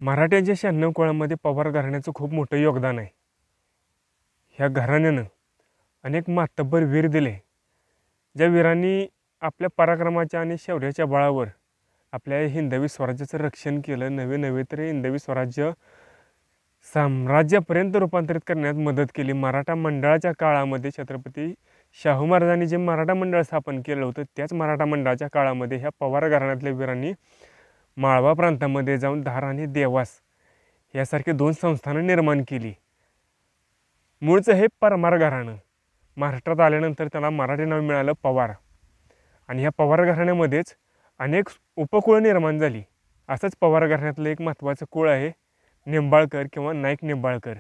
मराठ्यांच्या 96 कुळामध्ये पवार घराण्याचं खूप मोठं योगदान आहे. ह्या घराण्यानं अनेक मातब्बर वीर दिले. ज्या वीरांनी आपल्या पराक्रमाच्या आणि शौर्याच्या बळावर आपल्या हिंदवी स्वराज्याचं रक्षण केलं. नवे तर हिंदवी स्वराज्य साम्राज्यापर्यंत रूपांतरित करण्यात मदत केली. मराठा मंडळाच्या काळामध्ये छत्रपती शाहू महाराजांनी जे मराठा मंडळ स्थापन केलं होतं, त्याच मराठा मंडळाच्या काळामध्ये ह्या पवार घराण्यातल्या वीरांनी माळवा प्रांतामध्ये जाऊन धार आणि देवास यासारखे 2 संस्थानं निर्माण केली. मूळचं हे परमार घराणं महाराष्ट्रात आल्यानंतर त्याला मराठी नाव मिळालं पवार. आणि ह्या पवार घराण्यामध्येच अनेक उपकुळं निर्माण झाली. असंच पवार घराण्यातलं एक महत्त्वाचं कुळ आहे निंबाळकर किंवा नाईक निंबाळकर.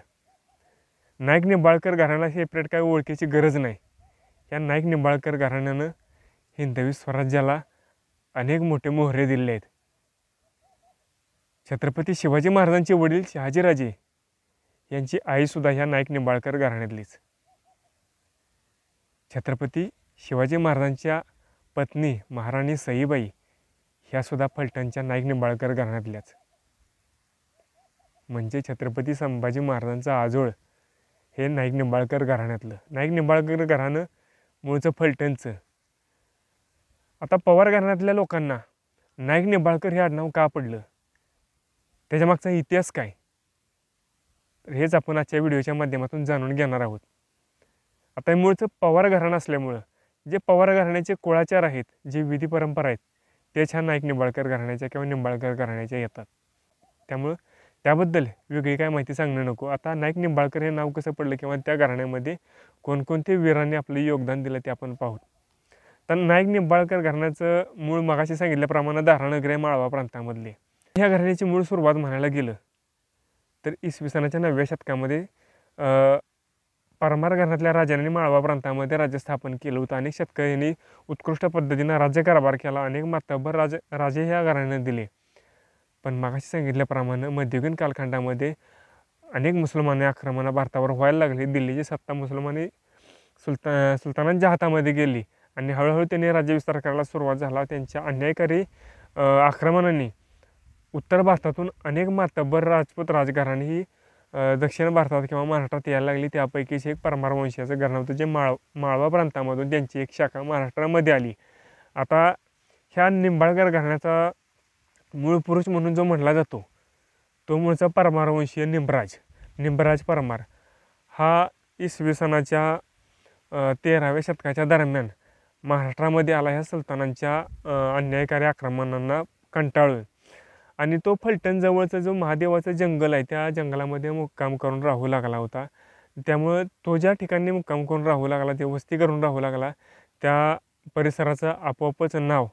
नाईक निंबाळकर घराण्याला सेपरेट काही ओळखीची गरज नाही. या नाईक निंबाळकर घराण्यानं हिंदवी स्वराज्याला अनेक मोठे मोहरे दिले आहेत. छत्रपती शिवाजी महाराजांचे वडील शहाजीराजे यांची आईसुद्धा ह्या नाईक निंबाळकर घराण्यातलीच. छत्रपती शिवाजी महाराजांच्या पत्नी महाराणी सईबाई ह्यासुद्धा फलटणच्या नाईक निंबाळकर घराण्यातल्याच. म्हणजे छत्रपती संभाजी महाराजांचा आजोळ हे नाईक निंबाळकर घराण्यातलं. नाईक निंबाळकर घराणं मूळचं फलटणचं. आता पवार घराण्यातल्या लोकांना नाईक निंबाळकर हे आडनाव का पडलं, त्याच्यामागचा इतिहास काय, हेच आपण आजच्या व्हिडिओच्या माध्यमातून जाणून घेणार आहोत. आता हे मूळचं पवार घराणं असल्यामुळं जे पवार घराण्याचे कुळाचार आहेत, जे विधी परंपरा आहेत, तेच ह्या नाईक निंबाळकर घराण्याच्या किंवा निंबाळकर घराण्याच्या येतात. त्यामुळं त्याबद्दल वेगळी काय माहिती सांगणं नको. आता नाईक निंबाळकर हे नाव कसं पडलं किंवा त्या घराण्यामध्ये कोणकोणते वीरांनी आपलं योगदान दिलं ते आपण पाहू. तर नाईक निंबाळकर घराण्याचं मूळ मगाशी सांगितल्याप्रमाणे धारानगरी माळवा प्रांतामधले. ह्या घराण्याची मूळ सुरुवात म्हणायला गेलं तर इसवी सनाच्या 9व्या शतकामध्ये परमार घराण्यातल्या राजांनी माळवा प्रांतामध्ये राज्य स्थापन केलं होतं. अनेक शेतकऱ्यांनी उत्कृष्ट पद्धतीनं राज्यकारभार केला. अनेक मातब्बर राजे ह्या घराण्याने दिले. पण मागाशी सांगितल्याप्रमाणे मध्ययुगीन कालखंडामध्ये अनेक मुसलमानी आक्रमणं भारतावर व्हायला लागली. दिल्लीची सत्ता मुसलमानी सुलतानांच्या हातामध्ये गेली आणि हळूहळू त्यांनी राज्यविस्तार करायला सुरुवात झाला. त्यांच्या अन्यायकारी आक्रमणांनी उत्तर भारतातून अनेक मातब्बर राजपूत राजघराणी ही दक्षिण भारतात किंवा महाराष्ट्रात यायला लागली. त्यापैकीच एक परमार वंशाचं घराणं होतं, जे माळवा प्रांतामधून त्यांची एक शाखा महाराष्ट्रामध्ये आली. आता ह्या निंबाळकर घराण्याचा मूळ पुरुष म्हणून जो म्हटला जातो तो मूळचा परमार वंशीय निंबराज परमार हा इसवी सनाच्या 13व्या शतकाच्या दरम्यान महाराष्ट्रामध्ये आला. ह्या सुलतानांच्या अन्यायकारी आक्रमणांना कंटाळून आणि तो फलटणजवळचा जो महादेवाचं जंगल आहे त्या जंगलामध्ये मुक्काम करून राहू लागला होता. त्यामुळं तो ज्या ठिकाणी मुक्काम करून राहू लागला, ते वस्ती करून राहू लागला, त्या परिसराचं आपोआपच नाव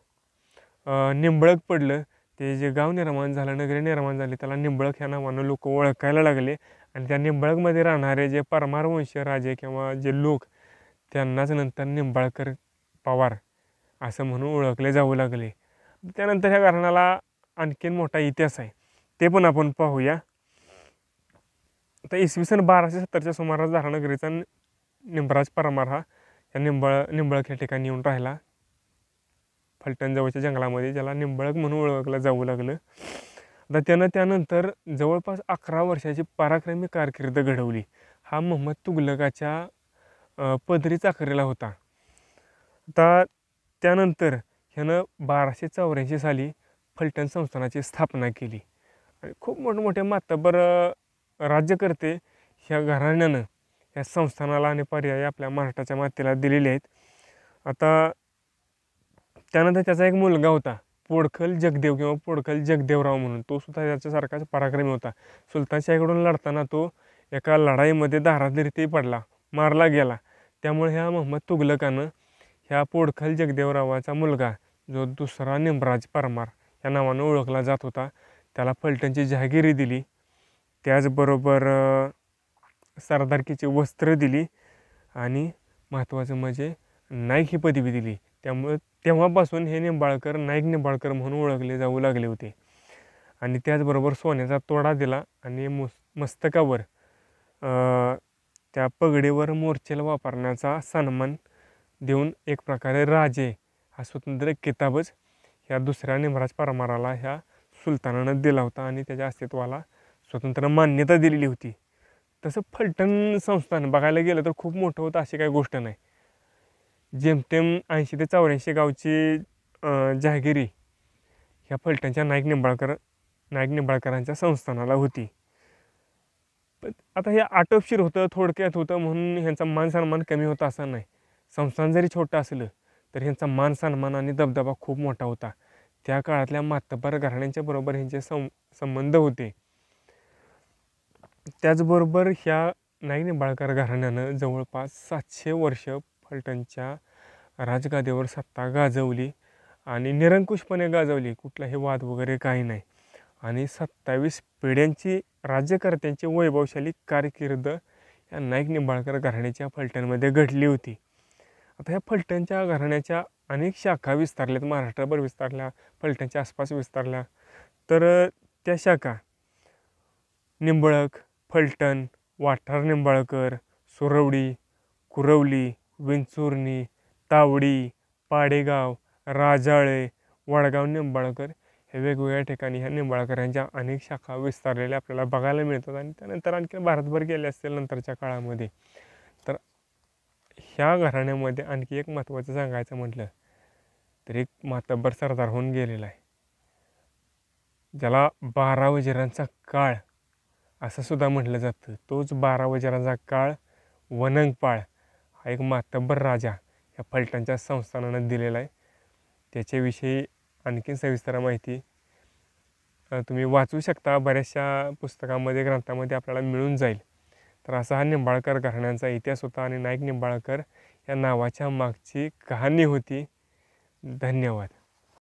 निंबळक पडलं. ते जे गाव निर्माण झालं, नगरी निर्माण झाली, त्याला निंबळक ह्या नावानं लोक ओळखायला लागले. आणि त्या निंबळकमध्ये राहणारे जे परमार वंशीय राजे किंवा जे लोक, त्यांनाच नंतर निंबाळकर पवार असं म्हणून ओळखले जाऊ लागले. त्यानंतर ह्या घराण्याला आणखीन मोठा इतिहास आहे, ते पण आपण पाहूया. आता इसवी सन 1270च्या सुमारास धारानगरीचा निंबराज परमार हा या निंबळक या ठिकाणी येऊन राहिला फलटणजवळच्या जंगलामध्ये, ज्याला निंबळक म्हणून ओळखलं जाऊ लागलं. आता त्यानंतर जवळपास 11 वर्षाची पराक्रमी कारकीर्द घडवली. हा मोहम्मद तुघलकाच्या पदरी चाकरीला होता. आता त्यानंतर ह्यानं 1284 साली फलटण संस्थानाची स्थापना केली आणि खूप मोठमोठे मातब्बर राज्यकर्ते ह्या घराण्यानं ह्या संस्थानाला आणि पर्याय आपल्या महाराष्ट्राच्या मातेला दिलेले आहेत. आता त्यानंतर त्याचा एक मुलगा होता पोडखल जगदेव किंवा पोडखल जगदेवराव म्हणून, तो सुद्धा त्याच्यासारखाच पराक्रमी होता. सुलतानशाहीकडून लढताना तो एका लढाईमध्ये धारातीर्थी पडला, मारला गेला. त्यामुळे ह्या मोहम्मद तुघलकानं ह्या पोडखल जगदेवरावाचा मुलगा, जो दुसरा निंबराज परमार या नावानं ओळखला जात होता, त्याला फलटणची जहागिरी दिली. त्याचबरोबर सरदारकीची वस्त्र दिली आणि महत्त्वाचं म्हणजे नाईक ही पदवी दिली. त्यामुळे तेव्हापासून हे निंबाळकर नाईक निंबाळकर म्हणून ओळखले जाऊ लागले होते. आणि त्याचबरोबर सोन्याचा तोडा दिला आणि मस्तकावर त्या पगडीवर मोर्चेल वापरण्याचा सन्मान देऊन एक प्रकारे राजे हा स्वतंत्र किताबच ह्या दुसऱ्या निंबराज परमाराला ह्या सुलतानानं दिला होता आणि त्याच्या अस्तित्वाला स्वतंत्र मान्यता दिलेली होती. तसं फलटण संस्थान बघायला गेलं तर खूप मोठं होतं अशी काही गोष्ट नाही. जेमतेम 80 ते 84 गावची जहागिरी ह्या फलटणच्या नाईक निंबाळकरांच्या संस्थानाला होती. पण आता हे आटोपशीर होतं, थोडक्यात होतं म्हणून ह्यांचा मान सन्मान कमी होता असा नाही. संस्थान जरी छोटं असलं तर ह्यांचा मान सन्मान आणि दबदबा खूप मोठा होता. त्या काळातल्या मातब्बर घराण्यांच्या बरोबर ह्यांचे संबंध होते. त्याचबरोबर ह्या नाईक निंबाळकर घराण्यानं जवळपास 700 वर्ष फलटणच्या राजगादीवर सत्ता गाजवली आणि निरंकुशपणे गाजवली. कुठलाही वाद वगैरे काही नाही. आणि 27 पिढ्यांची राज्यकर्त्यांची वैभवशाली कारकीर्द या नाईक निंबाळकर घराण्याच्या फलटणमध्ये घडली होती. आता ह्या फलटणच्या घराण्याच्या अनेक शाखा विस्तारल्यात, महाराष्ट्रभर विस्तारल्या, फलटणच्या आसपास विस्तारल्या. तर त्या शाखा निंबळक, फलटण, वाठार निंबाळकर, सुरवडी, कुरवली, विंचुर्णी, तावडी, पाडेगाव, राजाळे, वडगाव निंबाळकर हे वेगवेगळ्या ठिकाणी ह्या निंबाळकरांच्या अनेक शाखा विस्तारलेल्या आपल्याला बघायला मिळतात. आणि त्यानंतर आणखी भारतभर गेले असतील नंतरच्या काळामध्ये. तर ह्या घराण्यामध्ये आणखी एक महत्त्वाचं सांगायचं म्हटलं तर एक मातब्बर सरदार होऊन गेलेला आहे, ज्याला 12 वजिरांचा काळ असं सुद्धा म्हटलं जातं. तोच 12 वजिरांचा काळ वनंगपाळ हा एक मातब्बर राजा या फलटणच्या संस्थानानं दिलेला आहे. त्याच्याविषयी आणखीन सविस्तर माहिती तुम्ही वाचू शकता, बऱ्याचशा पुस्तकामध्ये, ग्रंथामध्ये आपल्याला मिळून जाईल. तर असा हा निंबाळकर घराण्यांचा इतिहास होता आणि नाईक निंबाळकर या नावाच्या मागची कहाणी होती. धन्यवाद.